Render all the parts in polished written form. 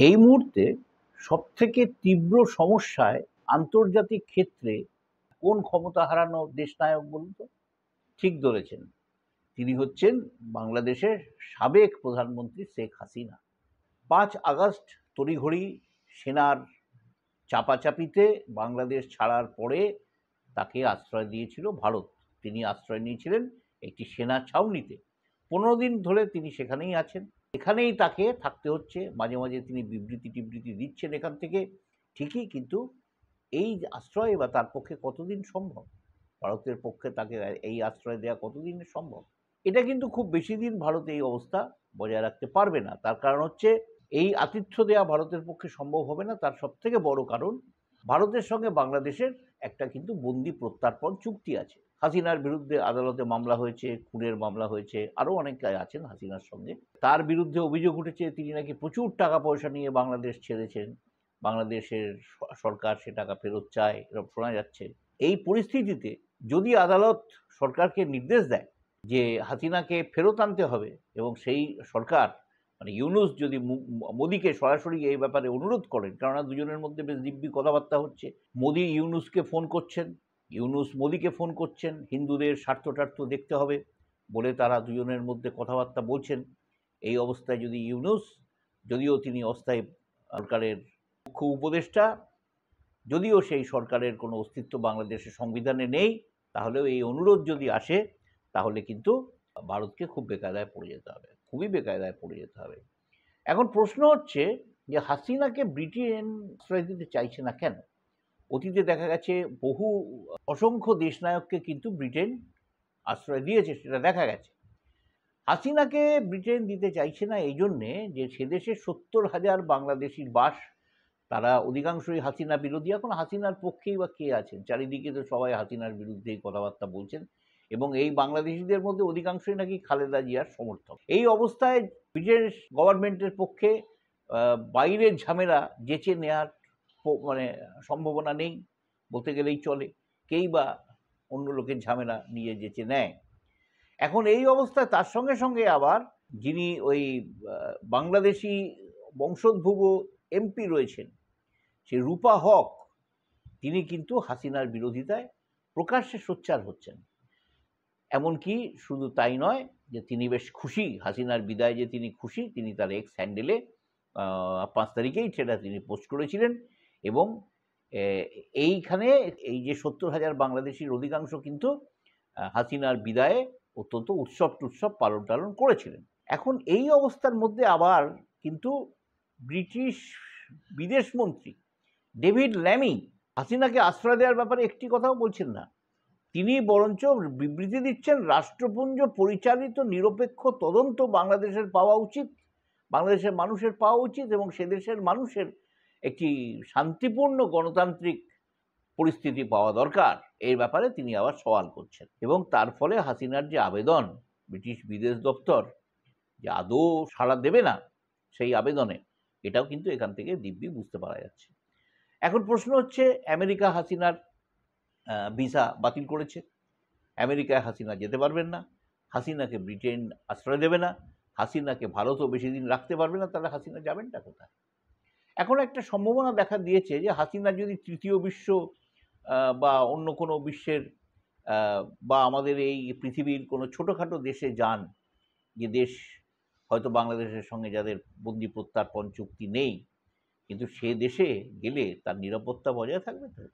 এই মুহূর্তে সবথেকে তীব্র সমস্যায় আন্তর্জাতিক ক্ষেত্রে কোন ক্ষমতা হারানো দেশনায়ক বলুন তো? ঠিক ধরেছেন। তিনি হচ্ছেন বাংলাদেশের সাবেক প্রধানমন্ত্রী শেখ হাসিনা। ৫ আগস্ট তড়িঘড়ি সেনার চাপাচাপিতে বাংলাদেশ ছাড়ার পরে তাকে আশ্রয় দিয়েছিল ভারত। তিনি আশ্রয় নিয়েছিলেন একটি সেনা ছাউনিতে। ১৫ দিন ধরে তিনি সেখানেই আছেন। এখানেই তাকে থাকতে হচ্ছে। মাঝে মাঝে তিনি বিবৃতি দিচ্ছেন এখান থেকে ঠিকই, কিন্তু এই আশ্রয় বা তার পক্ষে কতদিন সম্ভব? ভারতের পক্ষে তাকে এই আশ্রয় দেওয়া কতদিন সম্ভব? এটা কিন্তু খুব বেশি দিন ভারত এই অবস্থা বজায় রাখতে পারবে না। তার কারণ হচ্ছে, এই আতিথ্য দেওয়া ভারতের পক্ষে সম্ভব হবে না। তার সবথেকে বড় কারণ, ভারতের সঙ্গে বাংলাদেশের একটা কিন্তু বন্দি প্রত্যার্পণ চুক্তি আছে। হাসিনার বিরুদ্ধে আদালতে মামলা হয়েছে, খুনের মামলা হয়েছে, আরও অনেকে আছেন হাসিনার সঙ্গে। তার বিরুদ্ধে অভিযোগ উঠেছে তিনি নাকি প্রচুর টাকা পয়সা নিয়ে বাংলাদেশ ছেড়েছেন, বাংলাদেশের সরকার সে টাকা ফেরত চায়, এরকম শোনা যাচ্ছে। এই পরিস্থিতিতে যদি আদালত সরকারকে নির্দেশ দেয় যে হাসিনাকে ফেরত আনতে হবে, এবং সেই সরকার মানে ইউনূস যদি মোদিকে সরাসরি এই ব্যাপারে অনুরোধ করেন, কেননা দুজনের মধ্যে বেশ দিব্যি কথাবার্তা হচ্ছে, মোদি ইউনূসকে ফোন করছেন, ইউনূস মোদিকে ফোন করছেন, হিন্দুদের স্বার্থ দেখতে হবে বলে তারা দুজনের মধ্যে কথাবার্তা বলছেন। এই অবস্থায় যদি ইউনূস, যদিও তিনি অস্থায়ী সরকারের মুখ্য উপদেষ্টা, যদিও সেই সরকারের কোনো অস্তিত্ব বাংলাদেশের সংবিধানে নেই, তাহলেও এই অনুরোধ যদি আসে তাহলে কিন্তু ভারতকে খুব বেকায়দায় পড়ে যেতে হবে, খুবই বেকায়দায় পড়ে যেতে হবে। এখন প্রশ্ন হচ্ছে যে হাসিনাকে ব্রিটেন আশ্রয় দিতে চাইছে না কেন? অতীতে দেখা গেছে অসংখ্য দেশনায়ককে কিন্তু ব্রিটেন আশ্রয় দিয়েছে, সেটা দেখা গেছে। হাসিনাকে ব্রিটেন দিতে চাইছে না এই জন্যে যে সেদেশে ৭০,০০০ বাংলাদেশির বাস, তারা অধিকাংশই হাসিনা বিরোধী। এখন হাসিনার পক্ষেই বা কে আছেন? চারিদিকে তো সবাই হাসিনার বিরুদ্ধেই কথাবার্তা বলছেন, এবং এই বাংলাদেশিদের মধ্যে অধিকাংশই নাকি খালেদা জিয়ার সমর্থক। এই অবস্থায় ব্রিটিশ গভর্নমেন্টের পক্ষে বাইরের ঝামেলা যেচে নেওয়ার মানে সম্ভাবনা নেই বলতে গেলেই চলে। কেই বা অন্য লোকের ঝামেলা নিয়ে যেচে নেয়। এখন এই অবস্থায় তার সঙ্গে সঙ্গে আবার যিনি ওই বাংলাদেশি বংশোদ্ভূত এমপি রয়েছেন, সে রূপা হক, তিনি কিন্তু হাসিনার বিরোধিতায় প্রকাশ্যে সোচ্চার হচ্ছেন। এমনকি শুধু তাই নয়, যে তিনি বেশ খুশি, হাসিনার বিদায় যে তিনি খুশি, তিনি তার এক্স হ্যান্ডেলে 5 তারিখেই সেটা তিনি পোস্ট করেছিলেন। এবং এইখানে এই যে ৭০,০০০ বাংলাদেশির অধিকাংশ কিন্তু হাসিনার বিদায়ে অত্যন্ত উৎসব পালন করেছিলেন। এখন এই অবস্থার মধ্যে আবার কিন্তু ব্রিটিশ বিদেশমন্ত্রী ডেভিড ল্যামি হাসিনাকে আশ্রয় দেওয়ার ব্যাপারে একটি কথাও বলছেন না। তিনি বরঞ্চ বিবৃতি দিচ্ছেন, রাষ্ট্রপুঞ্জ পরিচালিত নিরপেক্ষ তদন্ত বাংলাদেশের পাওয়া উচিত, বাংলাদেশের মানুষের পাওয়া উচিত, এবং সে দেশের মানুষের একটি শান্তিপূর্ণ গণতান্ত্রিক পরিস্থিতি পাওয়া দরকার। এই ব্যাপারে তিনি আবার সওয়াল করছেন, এবং তার ফলে হাসিনার যে আবেদন, ব্রিটিশ বিদেশ দপ্তর যে আদৌ সাড়া দেবে না সেই আবেদনে, এটাও কিন্তু এখান থেকে দিব্যি বুঝতে পারা যাচ্ছে। এখন প্রশ্ন হচ্ছে, আমেরিকা হাসিনার ভিসা বাতিল করেছে, আমেরিকায় হাসিনা যেতে পারবেন না, হাসিনাকে ব্রিটেন আশ্রয় দেবে না, হাসিনাকে ভারতও বেশি দিন রাখতে পারবে না, তাহলে হাসিনা যাবেনটা কোথায়? এখন একটা সম্ভাবনা দেখা দিয়েছে যে হাসিনা যদি তৃতীয় বিশ্ব বা অন্য কোনো বিশ্বের বা আমাদের এই পৃথিবীর কোনো ছোটোখাটো দেশে যান, যে দেশ হয়তো বাংলাদেশের সঙ্গে যাদের বন্দি প্রত্যার্পণ চুক্তি নেই, কিন্তু সে দেশে গেলে তার নিরাপত্তা বজায় থাকবে তো?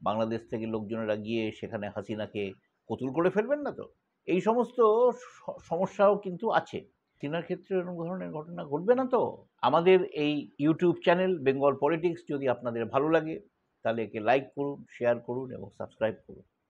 বাংলাদেশ থেকে লোকজনেরা গিয়ে সেখানে হাসিনাকে কতল করে ফেলবেন না তো? এই সমস্ত সমস্যাও কিন্তু আছে। হাসিনার ক্ষেত্রে এরকম ধরনের ঘটনা ঘটবে না তো? আমাদের এই ইউটিউব চ্যানেল বেঙ্গল পলিটিক্স যদি আপনাদের ভালো লাগে, তাহলে একে লাইক করুন, শেয়ার করুন এবং সাবস্ক্রাইব করুন।